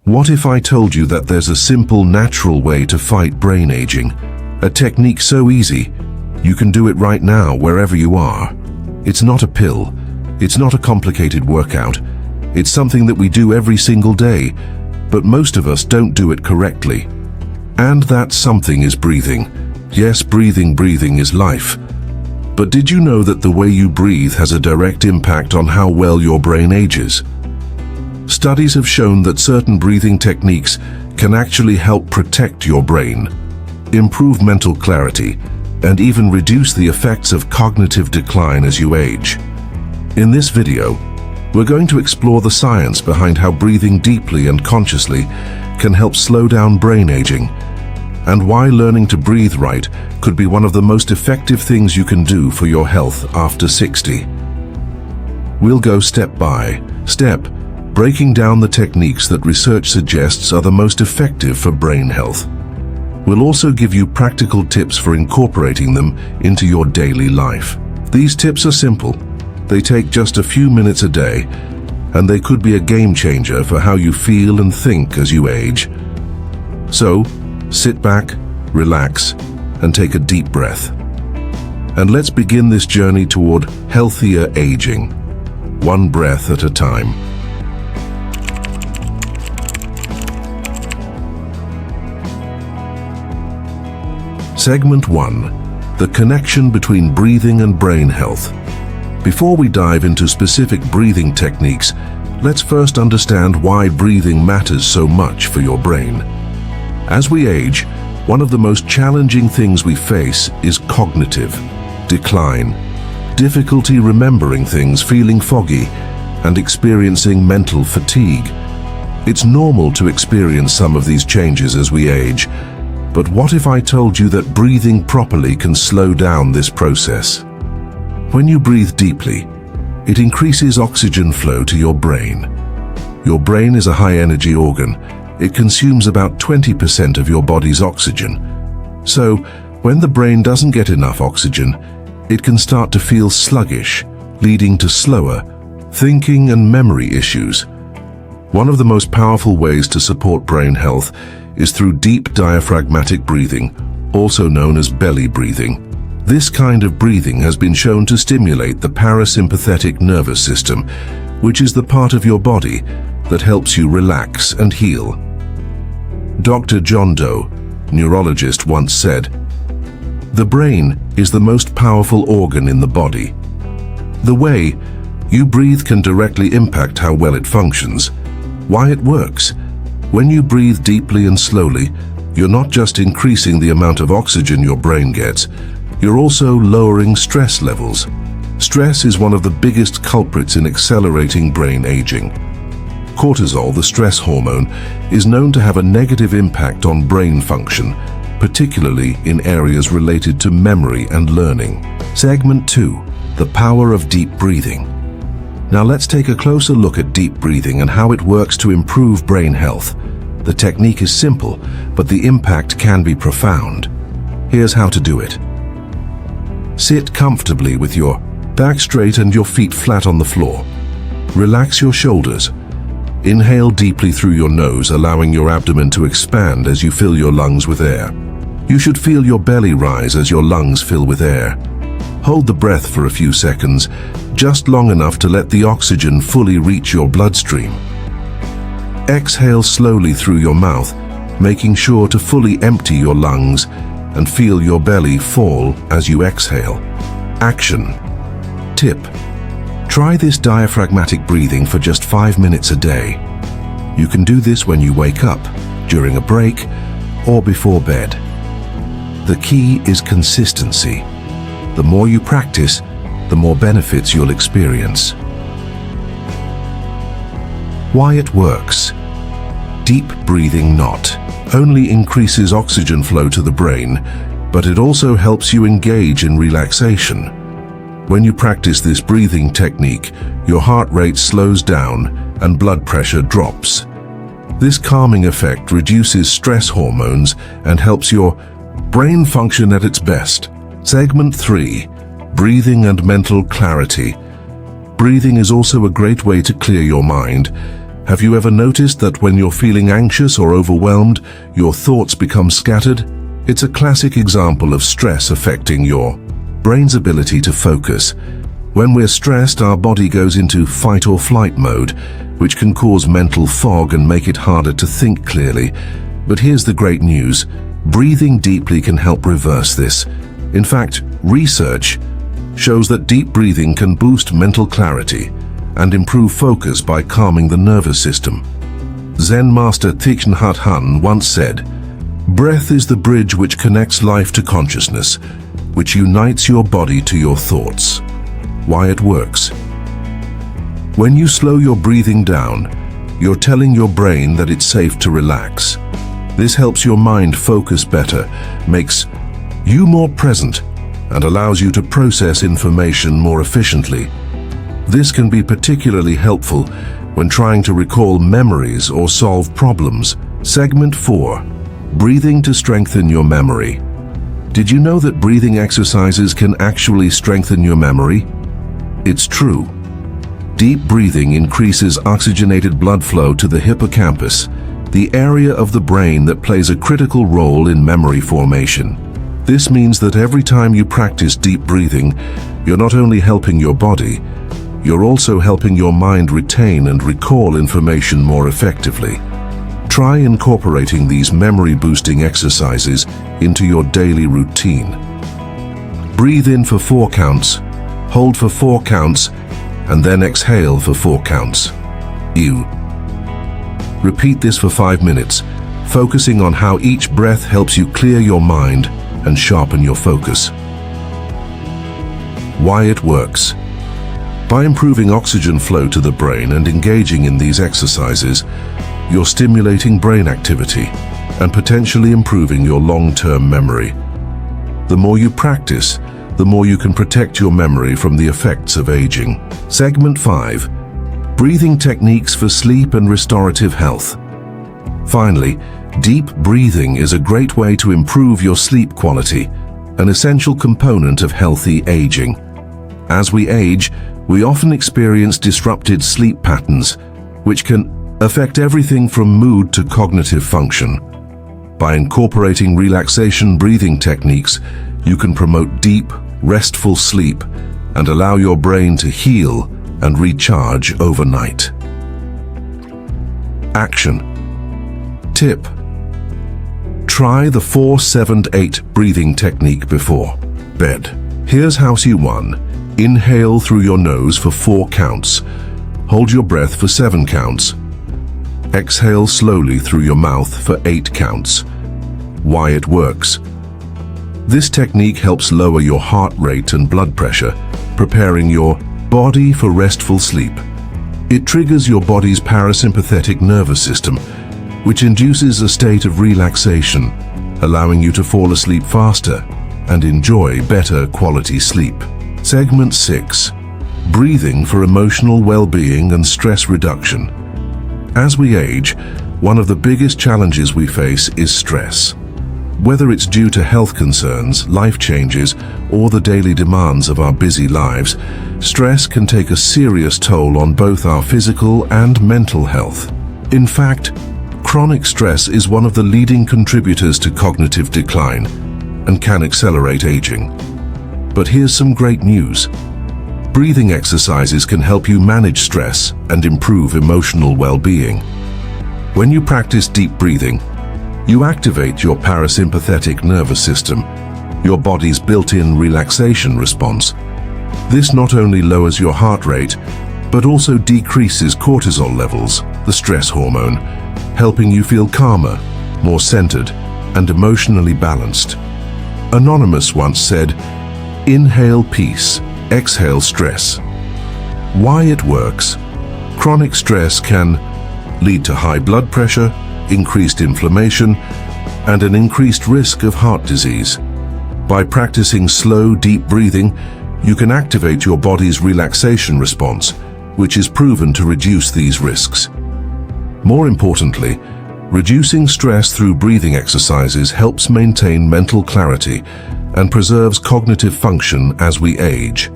What if I told you that there's a simple, natural way to fight brain aging? A technique so easy, you can do it right now wherever you are. It's not a pill. It's not a complicated workout. It's something that we do every single day, but most of us don't do it correctly. And that something is breathing. Yes, breathing is life. But did you know that the way you breathe has a direct impact on how well your brain ages? Studies have shown that certain breathing techniques can actually help protect your brain, improve mental clarity, and even reduce the effects of cognitive decline as you age. In this video, we're going to explore the science behind how breathing deeply and consciously can help slow down brain aging, and why learning to breathe right could be one of the most effective things you can do for your health after 60. We'll go step by step, breaking down the techniques that research suggests are the most effective for brain health. We'll also give you practical tips for incorporating them into your daily life. These tips are simple. They take just a few minutes a day, and they could be a game changer for how you feel and think as you age. So, sit back, relax, and take a deep breath. And let's begin this journey toward healthier aging, one breath at a time. Segment 1. The connection between breathing and brain health. Before we dive into specific breathing techniques, let's first understand why breathing matters so much for your brain. As we age, one of the most challenging things we face is cognitive decline, difficulty remembering things, feeling foggy, and experiencing mental fatigue. It's normal to experience some of these changes as we age, but what if I told you that breathing properly can slow down this process? When you breathe deeply, it increases oxygen flow to your brain. Your brain is a high-energy organ. It consumes about 20% of your body's oxygen. So, when the brain doesn't get enough oxygen, it can start to feel sluggish, leading to slower thinking and memory issues. One of the most powerful ways to support brain health is through deep diaphragmatic breathing, also known as belly breathing. This kind of breathing has been shown to stimulate the parasympathetic nervous system, which is the part of your body that helps you relax and heal. Dr. John Doe, neurologist, once said, "The brain is the most powerful organ in the body. The way you breathe can directly impact how well it functions. Why it works? When you breathe deeply and slowly, you're not just increasing the amount of oxygen your brain gets, you're also lowering stress levels. Stress is one of the biggest culprits in accelerating brain aging. Cortisol, the stress hormone, is known to have a negative impact on brain function, particularly in areas related to memory and learning. Segment 2. The power of deep breathing. Now let's take a closer look at deep breathing and how it works to improve brain health. The technique is simple, but the impact can be profound. Here's how to do it. Sit comfortably with your back straight and your feet flat on the floor. Relax your shoulders. Inhale deeply through your nose, allowing your abdomen to expand as you fill your lungs with air. You should feel your belly rise as your lungs fill with air. Hold the breath for a few seconds, just long enough to let the oxygen fully reach your bloodstream. Exhale slowly through your mouth, making sure to fully empty your lungs and feel your belly fall as you exhale. Action. Tip. Try this diaphragmatic breathing for just 5 minutes a day. You can do this when you wake up, during a break, or before bed. The key is consistency. The more you practice, the more benefits you'll experience. Why it works. Deep breathing not only increases oxygen flow to the brain, but it also helps you engage in relaxation. When you practice this breathing technique, your heart rate slows down and blood pressure drops. This calming effect reduces stress hormones and helps your brain function at its best. Segment 3. Breathing and mental clarity. Breathing is also a great way to clear your mind Have you ever noticed that when you're feeling anxious or overwhelmed, your thoughts become scattered? It's a classic example of stress affecting your brain's ability to focus. When we're stressed, our body goes into fight or flight mode, which can cause mental fog and make it harder to think clearly. But here's the great news. Breathing deeply can help reverse this. In fact, research shows that deep breathing can boost mental clarity and improve focus by calming the nervous system. Zen master Thich Nhat Hanh once said, "Breath is the bridge which connects life to consciousness, which unites your body to your thoughts." Why it works. When you slow your breathing down, you're telling your brain that it's safe to relax. This helps your mind focus better, makes you more present, and allows you to process information more efficiently. This can be particularly helpful when trying to recall memories or solve problems. Segment 4. Breathing to strengthen your memory. Did you know that breathing exercises can actually strengthen your memory? It's true. Deep breathing increases oxygenated blood flow to the hippocampus, the area of the brain that plays a critical role in memory formation. This means that every time you practice deep breathing, you're not only helping your body, you're also helping your mind retain and recall information more effectively. Try incorporating these memory-boosting exercises into your daily routine. Breathe in for 4 counts, hold for 4 counts, and then exhale for 4 counts. Repeat this for 5 minutes, focusing on how each breath helps you clear your mind and sharpen your focus. Why it works. By improving oxygen flow to the brain and engaging in these exercises, you're stimulating brain activity and potentially improving your long-term memory. The more you practice, the more you can protect your memory from the effects of aging. Segment 5. Breathing techniques for sleep and restorative health. Finally, deep breathing is a great way to improve your sleep quality, an essential component of healthy aging. As we age, we often experience disrupted sleep patterns, which can affect everything from mood to cognitive function. By incorporating relaxation breathing techniques, you can promote deep, restful sleep and allow your brain to heal and recharge overnight. Action. Tip. Try the 4-7-8 breathing technique before bed. Here's house 1. Inhale through your nose for 4 counts. Hold your breath for 7 counts. Exhale slowly through your mouth for 8 counts. Why it works. This technique helps lower your heart rate and blood pressure, preparing your body for restful sleep. It triggers your body's parasympathetic nervous system, which induces a state of relaxation, allowing you to fall asleep faster and enjoy better quality sleep. Segment 6. Breathing for emotional well-being and stress reduction. As we age, one of the biggest challenges we face is stress. Whether it's due to health concerns, life changes, or the daily demands of our busy lives, stress can take a serious toll on both our physical and mental health. In fact, chronic stress is one of the leading contributors to cognitive decline and can accelerate aging. But here's some great news. Breathing exercises can help you manage stress and improve emotional well-being. When you practice deep breathing, you activate your parasympathetic nervous system, your body's built-in relaxation response. This not only lowers your heart rate, but also decreases cortisol levels, the stress hormone, helping you feel calmer, more centered, and emotionally balanced. Anonymous once said, "Inhale peace, exhale stress." Why it works. Chronic stress can lead to high blood pressure, increased inflammation, and an increased risk of heart disease. By practicing slow, deep breathing, you can activate your body's relaxation response, which is proven to reduce these risks. More importantly, reducing stress through breathing exercises helps maintain mental clarity and preserves cognitive function as we age.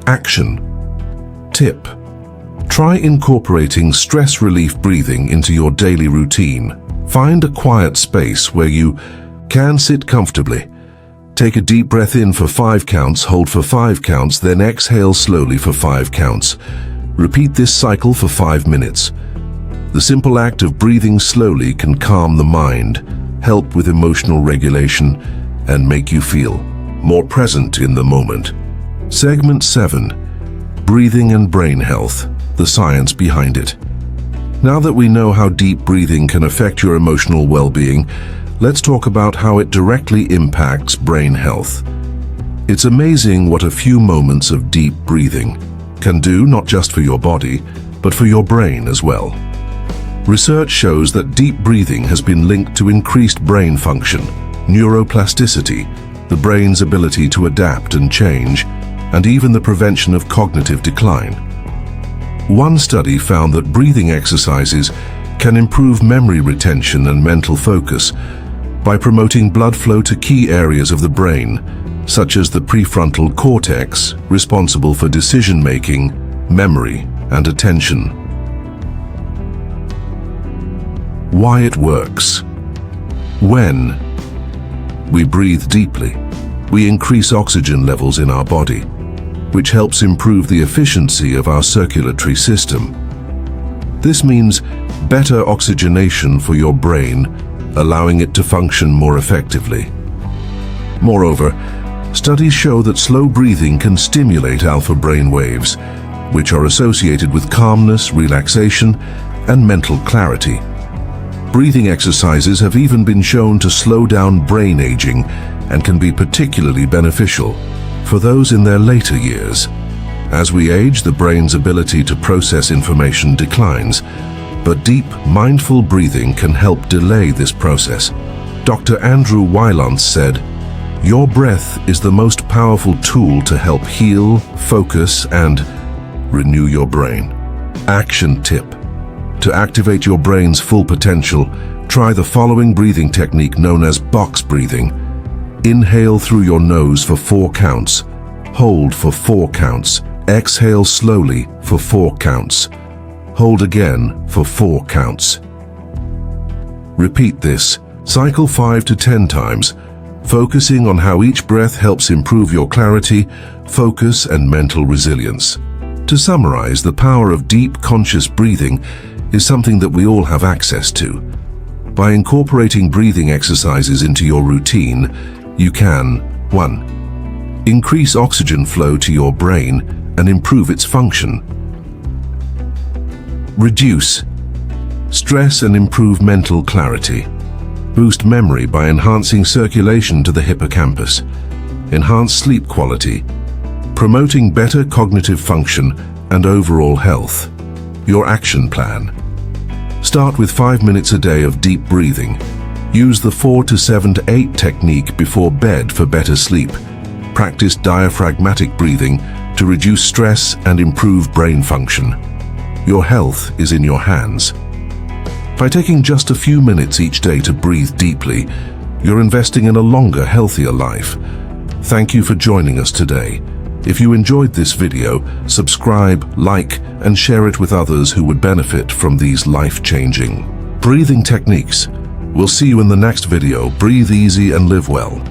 Action. Tip. Try incorporating stress relief breathing into your daily routine. Find a quiet space where you can sit comfortably. Take a deep breath in for 5 counts, hold for 5 counts, then exhale slowly for 5 counts. Repeat this cycle for 5 minutes. The simple act of breathing slowly can calm the mind, help with emotional regulation, and make you feel more present in the moment. Segment 7. Breathing and brain health, the science behind it. Now that we know how deep breathing can affect your emotional well-being, let's talk about how it directly impacts brain health. It's amazing what a few moments of deep breathing can do, not just for your body, but for your brain as well. Research shows that deep breathing has been linked to increased brain function, neuroplasticity, the brain's ability to adapt and change, and even the prevention of cognitive decline. One study found that breathing exercises can improve memory retention and mental focus by promoting blood flow to key areas of the brain, such as the prefrontal cortex, responsible for decision-making, memory, and attention. Why it works. When we breathe deeply, we increase oxygen levels in our body, which helps improve the efficiency of our circulatory system. This means better oxygenation for your brain, allowing it to function more effectively. Moreover, studies show that slow breathing can stimulate alpha brain waves, which are associated with calmness, relaxation, and mental clarity. Breathing exercises have even been shown to slow down brain aging and can be particularly beneficial for those in their later years. As we age, the brain's ability to process information declines, but deep, mindful breathing can help delay this process. Dr. Andrew Wylance said, "Your breath is the most powerful tool to help heal, focus, and renew your brain." Action tip. To activate your brain's full potential, try the following breathing technique known as box breathing. Inhale through your nose for 4 counts. Hold for 4 counts. Exhale slowly for 4 counts. Hold again for 4 counts. Repeat this cycle 5 to 10 times, focusing on how each breath helps improve your clarity, focus, and mental resilience. To summarize, the power of deep, conscious breathing is something that we all have access to. By incorporating breathing exercises into your routine, you can 1. Increase oxygen flow to your brain and improve its function. Reduce stress and improve mental clarity. Boost memory by enhancing circulation to the hippocampus. Enhance sleep quality, promoting better cognitive function and overall health. Your action plan. Start with 5 minutes a day of deep breathing. Use the 4 to 7 to 8 technique before bed for better sleep. Practice diaphragmatic breathing to reduce stress and improve brain function. Your health is in your hands. By taking just a few minutes each day to breathe deeply, you're investing in a longer, healthier life. Thank you for joining us today. If you enjoyed this video, subscribe, like, and share it with others who would benefit from these life-changing breathing techniques. We'll see you in the next video. Breathe easy and live well.